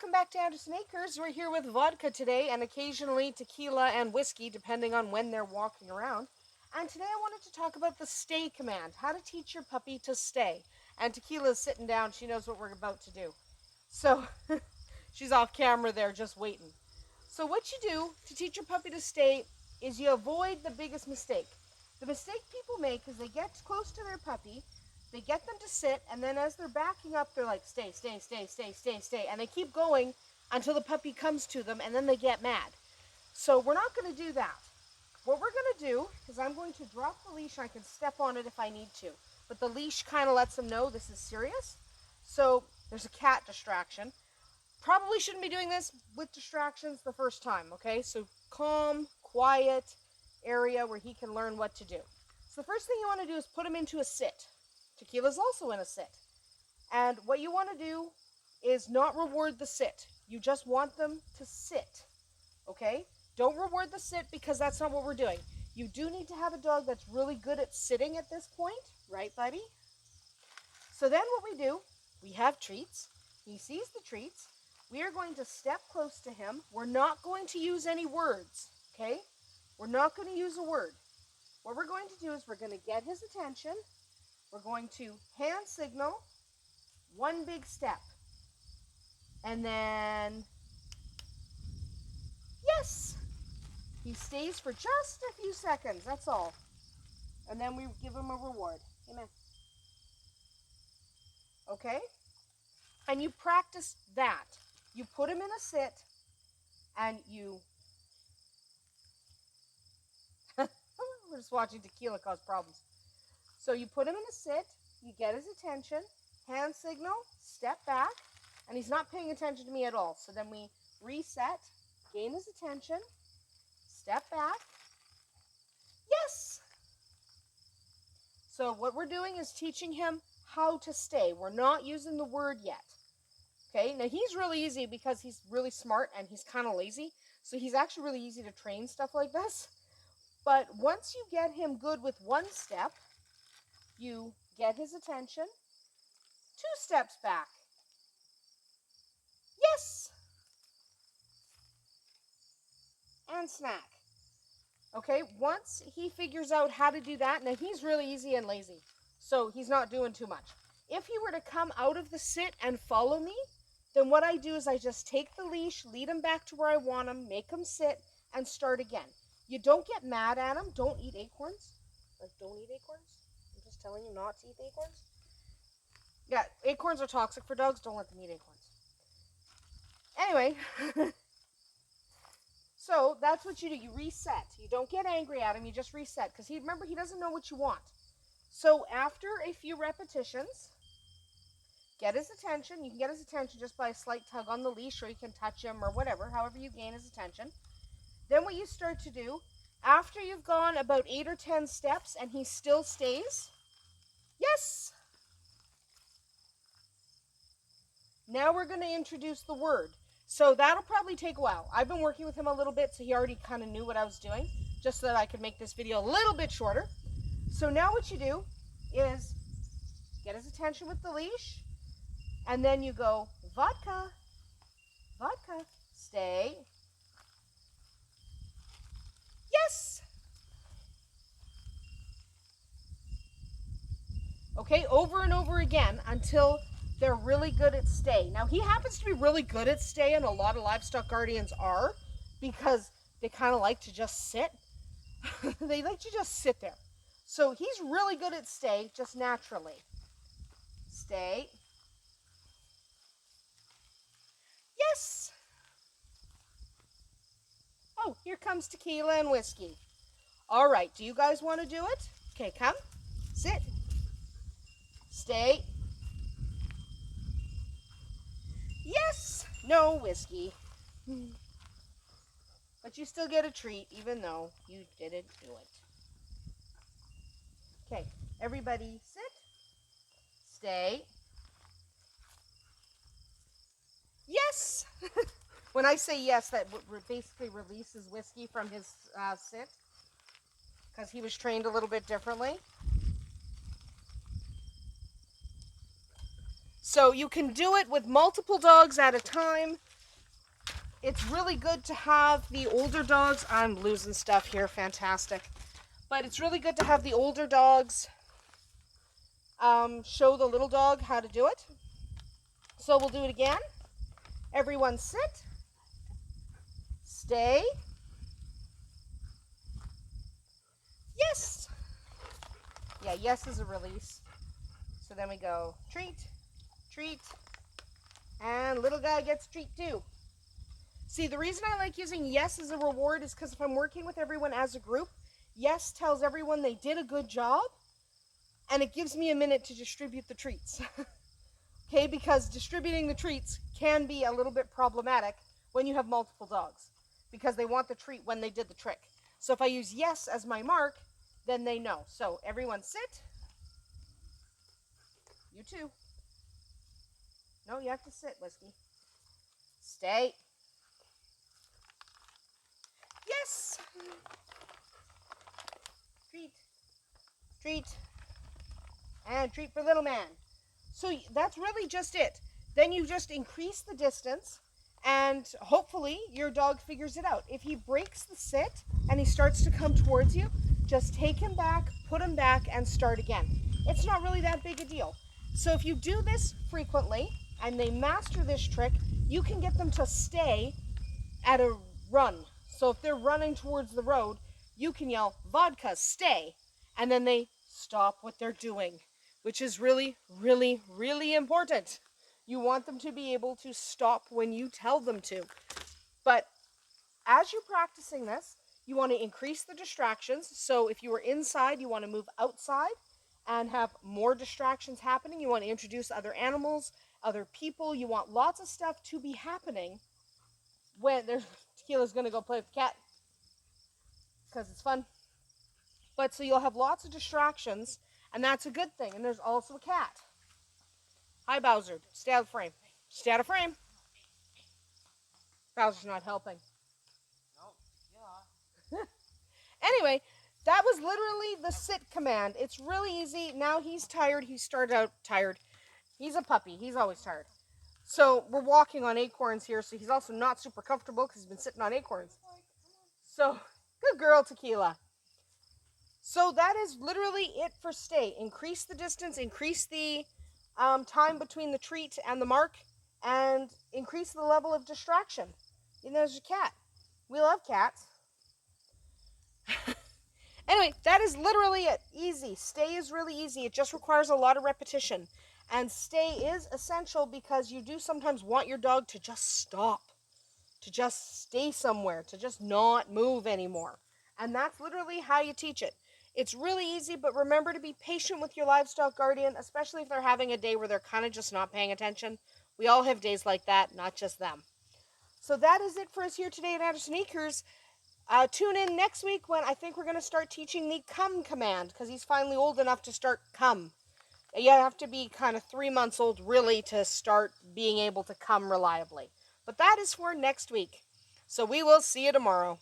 welcome back to Andersen Acres. We're here with vodka today and occasionally tequila and whiskey, depending on when they're walking around. And today I wanted to talk about the stay command, how to teach your puppy to stay. And Tequila's sitting down, she knows what we're about to do. So she's off camera there just waiting. So what you do to teach your puppy to stay is you avoid the biggest mistake. The mistake people make is they get close to their puppy, they get them to sit, and then as they're backing up, they're like, stay, stay, stay, stay, stay, stay. And they keep going until the puppy comes to them, and then they get mad. So we're not going to do that. What we're going to do is I'm going to drop the leash. I can step on it if I need to. But the leash kind of lets them know this is serious. So there's a cat distraction. Probably shouldn't be doing this with distractions the first time, okay? So calm, quiet area where he can learn what to do. So the first thing you want to do is put him into a sit. Tequila's also in a sit. And what you want to do is not reward the sit. You just want them to sit, okay? Don't reward the sit because that's not what we're doing. You do need to have a dog that's really good at sitting at this point, right, buddy? So then what we do, we have treats. He sees the treats. We are going to step close to him. We're not going to use any words, okay? We're not going to use a word. What we're going to do is we're going to get his attention. We're going to hand signal, one big step, and then, yes, he stays for just a few seconds, that's all, and then we give him a reward. Amen. Okay? And you practice that. You put him in a sit, and you, we're just watching Tequila cause problems. So you put him in a sit, you get his attention, hand signal, step back, and he's not paying attention to me at all. So then we reset, gain his attention, step back. Yes! So what we're doing is teaching him how to stay. We're not using the word yet. Okay, now he's really easy because he's really smart and he's kind of lazy. So he's actually really easy to train stuff like this. But once you get him good with one step, you get his attention, 2 steps back. Yes! And snack. Okay, once he figures out how to do that, now he's really easy and lazy, so he's not doing too much. If he were to come out of the sit and follow me, then what I do is I just take the leash, lead him back to where I want him, make him sit, and start again. You don't get mad at him. Don't eat acorns. Like, don't eat acorns. I'm just telling you not to eat acorns. Yeah, acorns are toxic for dogs. Don't let them eat acorns. Anyway, so that's what you do. You reset. You don't get angry at him. You just reset. Because remember, he doesn't know what you want. So after a few repetitions, get his attention. You can get his attention just by a slight tug on the leash, or you can touch him or whatever, however you gain his attention. Then what you start to do, after you've gone about 8 or 10 steps and he still stays, yes! Now we're going to introduce the word. So that'll probably take a while. I've been working with him a little bit, so he already kind of knew what I was doing, just so that I could make this video a little bit shorter. So now what you do is get his attention with the leash, and then you go, vodka, vodka, stay. Yes! Okay, over and over again until they're really good at stay. Now, he happens to be really good at stay, and a lot of livestock guardians are, because they kind of like to just sit. They like to just sit there. So he's really good at stay, just naturally. Stay. Yes! Oh, here comes tequila and whiskey. All right, do you guys want to do it? Okay, come. Sit. Stay. Yes! No whiskey. But you still get a treat, even though you didn't do it. Okay, everybody sit. Stay. Yes! When I say yes, that basically releases whiskey from his sit, because he was trained a little bit differently. So you can do it with multiple dogs at a time. it's really good to have the older dogs. I'm losing stuff here, fantastic. But it's really good to have the older dogs show the little dog how to do it. So we'll do it again. Everyone sit, stay, yes. Yeah, yes is a release. So then we go treat, treat, and little guy gets treat too. See, the reason I like using yes as a reward is because if I'm working with everyone as a group, yes tells everyone they did a good job, and it gives me a minute to distribute the treats. Okay, because distributing the treats can be a little bit problematic when you have multiple dogs, because they want the treat when they did the trick. So if I use yes as my mark, then they know. So everyone sit. You too. No, you have to sit, Whiskey. Stay. Yes. Treat. Treat. And treat for little man. So that's really just it. Then you just increase the distance, and hopefully your dog figures it out. If he breaks the sit and he starts to come towards you, just take him back, put him back, and start again. It's not really that big a deal. So if you do this frequently and they master this trick, you can get them to stay at a run. So if they're running towards the road, you can yell, "Vodka, stay!" And then they stop what they're doing, which is really, really, really important. You want them to be able to stop when you tell them to. But as you're practicing this, you want to increase the distractions. So if you were inside, you want to move outside and have more distractions happening. You want to introduce other animals, other people. You want lots of stuff to be happening when there's Tequila's going to go play with the cat because it's fun. But so you'll have lots of distractions, and that's a good thing. And there's also a cat. Hi, Bowser. Stay out of frame. Stay out of frame. Bowser's not helping. No. Yeah. Anyway, that was literally the sit command. It's really easy. Now he's tired. He started out tired. He's a puppy. He's always tired. So we're walking on acorns here, so he's also not super comfortable because he's been sitting on acorns. So, good girl, Tequila. So that is literally it for stay. Increase the distance, increase the time between the treat and the mark, and increase the level of distraction. And there's a cat. We love cats. Anyway, that is literally it. Easy. Stay is really easy. It just requires a lot of repetition. And stay is essential because you do sometimes want your dog to just stop, to just stay somewhere, to just not move anymore. And that's literally how you teach it. It's really easy, but remember to be patient with your livestock guardian, especially if they're having a day where they're kind of just not paying attention. We all have days like that, not just them. So that is it for us here today at Andersen Acres. Tune in next week when I think we're going to start teaching the come command, because he's finally old enough to start come. You have to be kind of 3 months old really to start being able to come reliably. But that is for next week. So we will see you tomorrow.